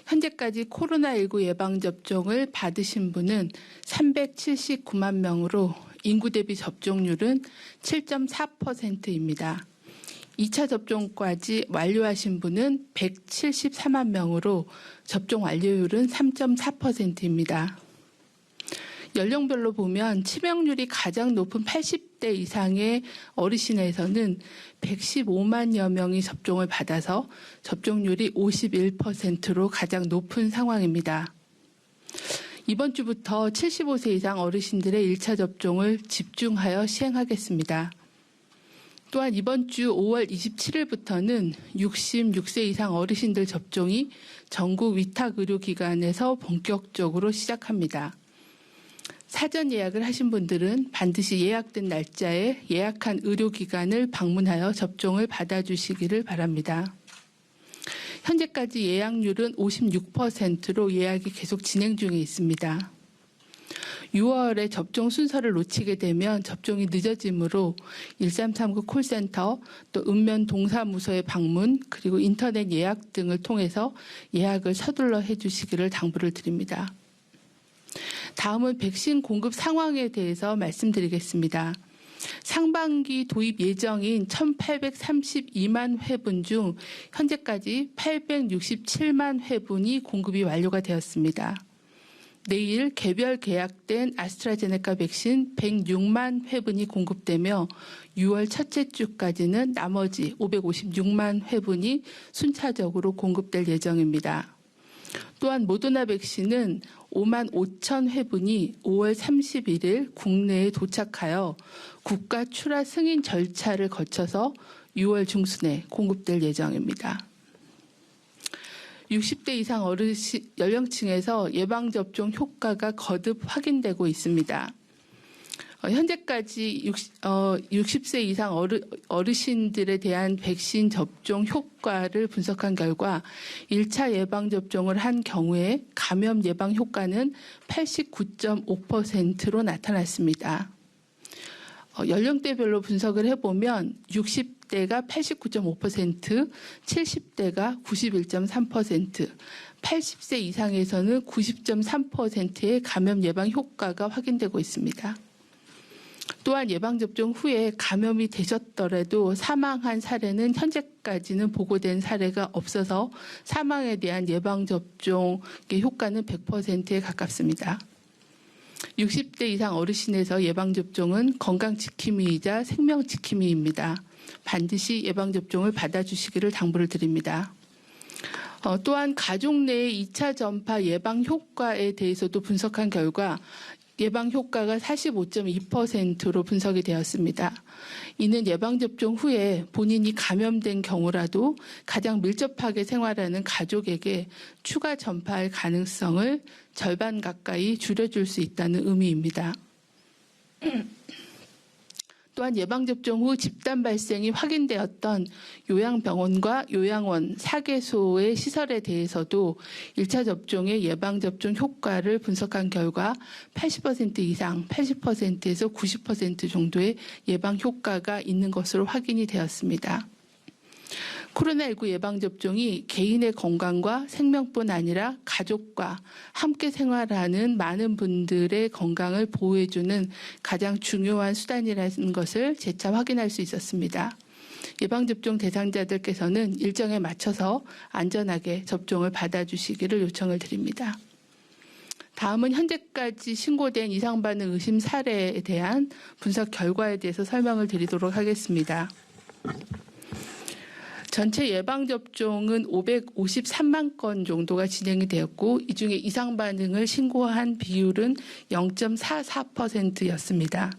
현재까지 코로나19 예방접종을 받으신 분은 379만 명으로 인구 대비 접종률은 7.4%입니다. 2차 접종까지 완료하신 분은 174만 명으로 접종 완료율은 3.4%입니다. 연령별로 보면 치명률이 가장 높은 80대 이상의 어르신에서는 115만여 명이 접종을 받아서 접종률이 51%로 가장 높은 상황입니다. 이번 주부터 75세 이상 어르신들의 1차 접종을 집중하여 시행하겠습니다. 또한 이번 주 5월 27일부터는 66세 이상 어르신들 접종이 전국 위탁의료기관에서 본격적으로 시작합니다. 사전 예약을 하신 분들은 반드시 예약된 날짜에 예약한 의료기관을 방문하여 접종을 받아주시기를 바랍니다. 현재까지 예약률은 56%로 예약이 계속 진행 중에 있습니다. 6월에 접종 순서를 놓치게 되면 접종이 늦어지므로 1339 콜센터, 또 읍면 동사무소의 방문, 그리고 인터넷 예약 등을 통해서 예약을 서둘러 해주시기를 당부를 드립니다. 다음은 백신 공급 상황에 대해서 말씀드리겠습니다. 상반기 도입 예정인 1,832만 회분 중 현재까지 867만 회분이 공급이 완료가 되었습니다. 내일 개별 계약된 아스트라제네카 백신 106만 회분이 공급되며 6월 첫째 주까지는 나머지 556만 회분이 순차적으로 공급될 예정입니다. 또한 모더나 백신은 5만 5천 회분이 5월 31일 국내에 도착하여 국가 출하 승인 절차를 거쳐서 6월 중순에 공급될 예정입니다. 60대 이상 어르신 연령층에서 예방접종 효과가 거듭 확인되고 있습니다. 현재까지 60세 이상 어르신들에 대한 백신 접종 효과를 분석한 결과 1차 예방접종을 한 경우에 감염 예방 효과는 89.5%로 나타났습니다. 연령대별로 분석을 해보면 60대가 89.5%, 70대가 91.3%, 80세 이상에서는 90.3%의 감염 예방 효과가 확인되고 있습니다. 또한 예방접종 후에 감염이 되셨더라도 사망한 사례는 현재까지는 보고된 사례가 없어서 사망에 대한 예방접종의 효과는 100%에 가깝습니다. 60대 이상 어르신에서 예방접종은 건강지킴이이자 생명지킴이입니다. 반드시 예방접종을 받아주시기를 당부를 드립니다. 또한 가족 내의 2차 전파 예방 효과에 대해서도 분석한 결과 예방 효과가 45.2%로 분석이 되었습니다. 이는 예방접종 후에 본인이 감염된 경우라도 가장 밀접하게 생활하는 가족에게 추가 전파할 가능성을 절반 가까이 줄여줄 수 있다는 의미입니다. 또한 예방접종 후 집단 발생이 확인되었던 요양병원과 요양원, 사계소의 시설에 대해서도 1차 접종의 예방접종 효과를 분석한 결과 80% 이상, 80%에서 90% 정도의 예방 효과가 있는 것으로 확인이 되었습니다. 코로나19 예방접종이 개인의 건강과 생명뿐 아니라 가족과 함께 생활하는 많은 분들의 건강을 보호해주는 가장 중요한 수단이라는 것을 재차 확인할 수 있었습니다. 예방접종 대상자들께서는 일정에 맞춰서 안전하게 접종을 받아주시기를 요청을 드립니다. 다음은 현재까지 신고된 이상 반응 의심 사례에 대한 분석 결과에 대해서 설명을 드리도록 하겠습니다. 전체 예방접종은 553만 건 정도가 진행이 되었고 이 중에 이상 반응을 신고한 비율은 0.44%였습니다.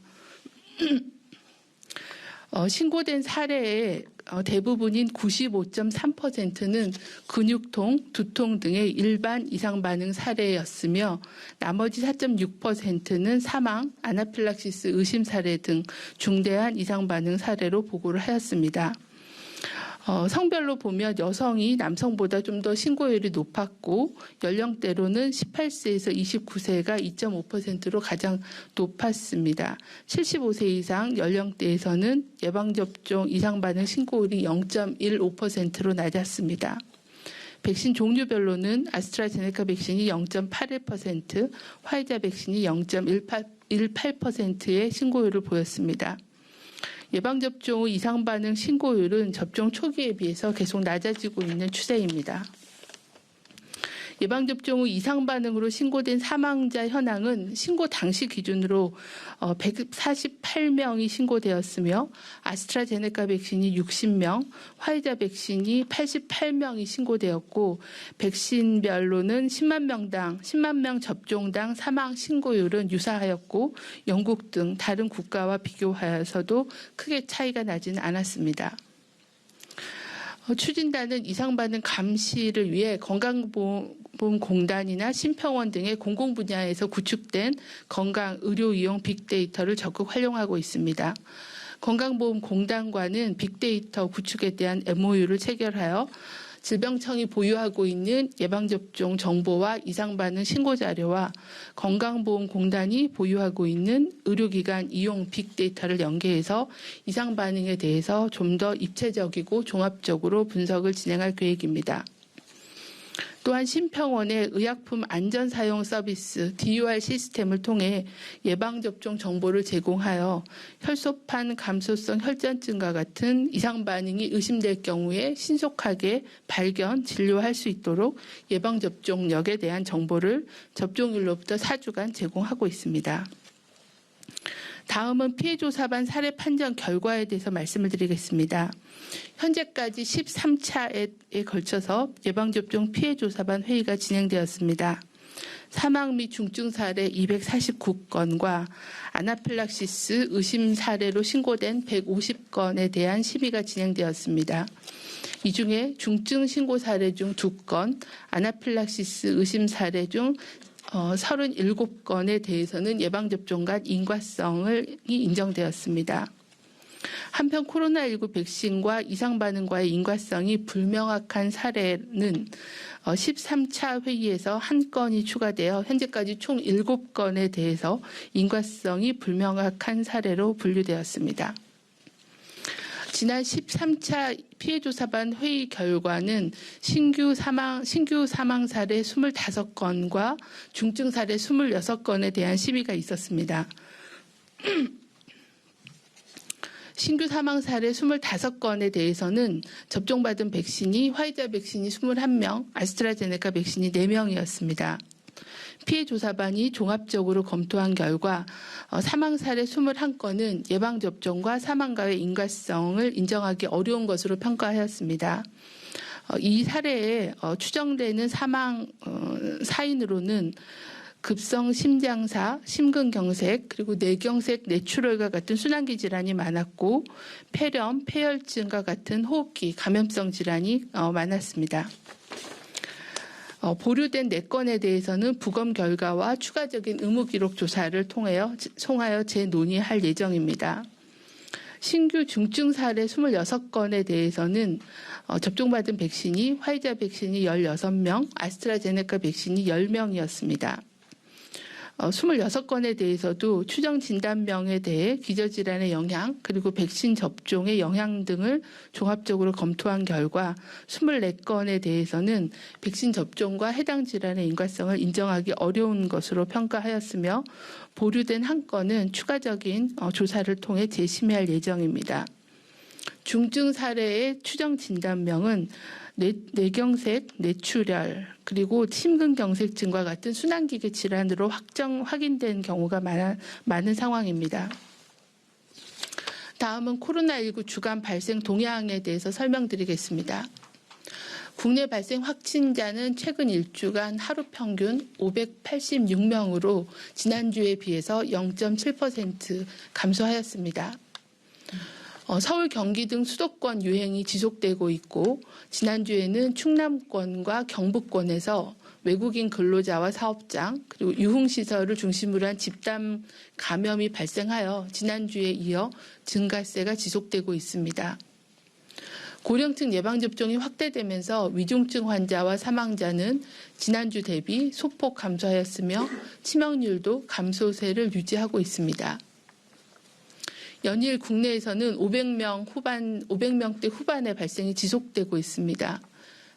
신고된 사례의 대부분인 95.3%는 근육통, 두통 등의 일반 이상 반응 사례였으며 나머지 4.6%는 사망, 아나필락시스 의심 사례 등 중대한 이상 반응 사례로 보고를 하였습니다. 성별로 보면 여성이 남성보다 좀 더 신고율이 높았고 연령대로는 18세에서 29세가 2.5%로 가장 높았습니다. 75세 이상 연령대에서는 예방접종 이상 반응 신고율이 0.15%로 낮았습니다. 백신 종류별로는 아스트라제네카 백신이 0.81%, 화이자 백신이 0.18%의 신고율을 보였습니다. 예방접종 후 이상 반응 신고율은 접종 초기에 비해서 계속 낮아지고 있는 추세입니다. 예방접종 후 이상 반응으로 신고된 사망자 현황은 신고 당시 기준으로 148명이 신고되었으며 아스트라제네카 백신이 60명, 화이자 백신이 88명이 신고되었고 백신별로는 10만 명 접종당 사망 신고율은 유사하였고 영국 등 다른 국가와 비교하여서도 크게 차이가 나지는 않았습니다. 추진단은 이상 반응 감시를 위해 건강보험공단이나 심평원 등의 공공 분야에서 구축된 건강 의료 이용 빅데이터를 적극 활용하고 있습니다. 건강보험공단과는 빅데이터 구축에 대한 MOU를 체결하여 질병청이 보유하고 있는 예방접종 정보와 이상 반응 신고 자료와 건강보험공단이 보유하고 있는 의료기관 이용 빅데이터를 연계해서 이상 반응에 대해서 좀 더 입체적이고 종합적으로 분석을 진행할 계획입니다. 또한 심평원의 의약품 안전사용 서비스 DUR 시스템을 통해 예방접종 정보를 제공하여 혈소판 감소성 혈전증과 같은 이상 반응이 의심될 경우에 신속하게 발견, 진료할 수 있도록 예방접종력에 대한 정보를 접종일로부터 4주간 제공하고 있습니다. 다음은 피해조사반 사례 판정 결과에 대해서 말씀을 드리겠습니다. 현재까지 13차에 걸쳐서 예방접종 피해조사반 회의가 진행되었습니다. 사망 및 중증 사례 249건과 아나필락시스 의심 사례로 신고된 150건에 대한 심의가 진행되었습니다. 이 중에 중증 신고 사례 중 2건, 아나필락시스 의심 사례 중 37건에 대해서는 예방접종과 인과성이 인정되었습니다. 한편 코로나19 백신과 이상 반응과의 인과성이 불명확한 사례는 13차 회의에서 1건이 추가되어 현재까지 총 7건에 대해서 인과성이 불명확한 사례로 분류되었습니다. 지난 13차 피해조사반 회의 결과는 신규 사망 사례 25건과 중증 사례 26건에 대한 심의가 있었습니다. 신규 사망 사례 25건에 대해서는 접종받은 백신이 화이자 백신이 21명, 아스트라제네카 백신이 4명이었습니다. 피해조사반이 종합적으로 검토한 결과 사망 사례 21건은 예방접종과 사망과의 인과성을 인정하기 어려운 것으로 평가하였습니다. 이 사례에 추정되는 사망 사인으로는 급성 심장사, 심근경색, 그리고 뇌경색, 뇌출혈과 같은 순환기 질환이 많았고 폐렴, 폐혈증과 같은 호흡기 감염성 질환이 많았습니다. 보류된 4건에 대해서는 부검 결과와 추가적인 의무기록 조사를 통하여 재논의할 예정입니다. 신규 중증 사례 26건에 대해서는 접종받은 백신이 화이자 백신이 16명, 아스트라제네카 백신이 10명이었습니다. 26건에 대해서도 추정 진단명에 대해 기저질환의 영향 그리고 백신 접종의 영향 등을 종합적으로 검토한 결과 24건에 대해서는 백신 접종과 해당 질환의 인과성을 인정하기 어려운 것으로 평가하였으며 보류된 1건은 추가적인 조사를 통해 재심의할 예정입니다. 중증 사례의 추정 진단명은 뇌경색, 뇌출혈, 그리고 심근경색증과 같은 순환기계 질환으로 확인된 경우가 많은 상황입니다. 다음은 코로나19 주간 발생 동향에 대해서 설명드리겠습니다. 국내 발생 확진자는 최근 1주간 하루 평균 586명으로 지난주에 비해서 0.7% 감소하였습니다. 서울, 경기 등 수도권 유행이 지속되고 있고 지난주에는 충남권과 경북권에서 외국인 근로자와 사업장 그리고 유흥시설을 중심으로 한 집단 감염이 발생하여 지난주에 이어 증가세가 지속되고 있습니다. 고령층 예방접종이 확대되면서 위중증 환자와 사망자는 지난주 대비 소폭 감소하였으며 치명률도 감소세를 유지하고 있습니다. 연일 국내에서는 500명대 후반의 발생이 지속되고 있습니다.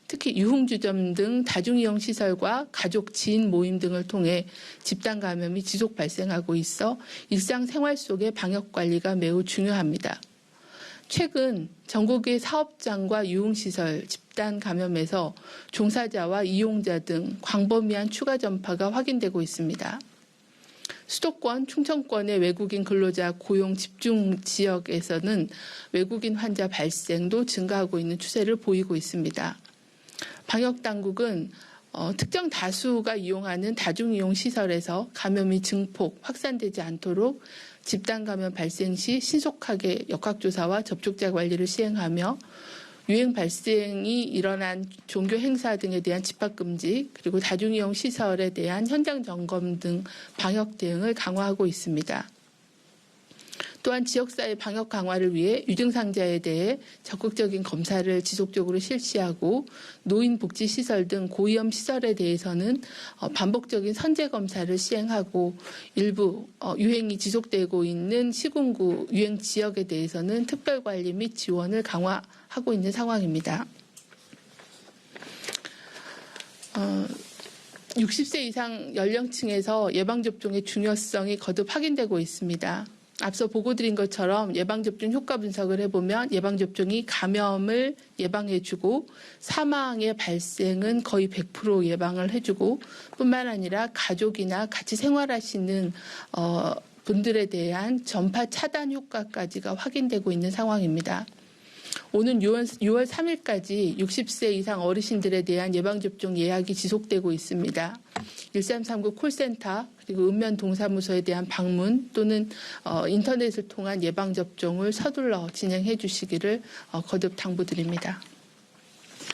특히 유흥주점 등 다중이용 시설과 가족, 지인 모임 등을 통해 집단 감염이 지속 발생하고 있어 일상생활 속의 방역 관리가 매우 중요합니다. 최근 전국의 사업장과 유흥시설 집단 감염에서 종사자와 이용자 등 광범위한 추가 전파가 확인되고 있습니다. 수도권, 충청권의 외국인 근로자 고용 집중 지역에서는 외국인 환자 발생도 증가하고 있는 추세를 보이고 있습니다. 방역당국은 특정 다수가 이용하는 다중이용 시설에서 감염이 증폭, 확산되지 않도록 집단 감염 발생 시 신속하게 역학조사와 접촉자 관리를 시행하며 유행 발생이 일어난 종교 행사 등에 대한 집합금지, 그리고 다중이용 시설에 대한 현장 점검 등 방역 대응을 강화하고 있습니다. 또한 지역사회 방역 강화를 위해 유증상자에 대해 적극적인 검사를 지속적으로 실시하고 노인복지시설 등 고위험 시설에 대해서는 반복적인 선제검사를 시행하고 일부 유행이 지속되고 있는 시군구 유행 지역에 대해서는 특별관리 및 지원을 강화하고 있는 상황입니다. 60세 이상 연령층에서 예방접종의 중요성이 거듭 확인되고 있습니다. 앞서 보고드린 것처럼 예방접종 효과 분석을 해보면 예방접종이 감염을 예방해주고 사망의 발생은 거의 100% 예방을 해주고 뿐만 아니라 가족이나 같이 생활하시는 분들에 대한 전파 차단 효과까지가 확인되고 있는 상황입니다. 오는 6월 3일까지 60세 이상 어르신들에 대한 예방접종 예약이 지속되고 있습니다. 1339 콜센터 그리고 읍면 동사무소에 대한 방문 또는 인터넷을 통한 예방접종을 서둘러 진행해 주시기를 거듭 당부드립니다.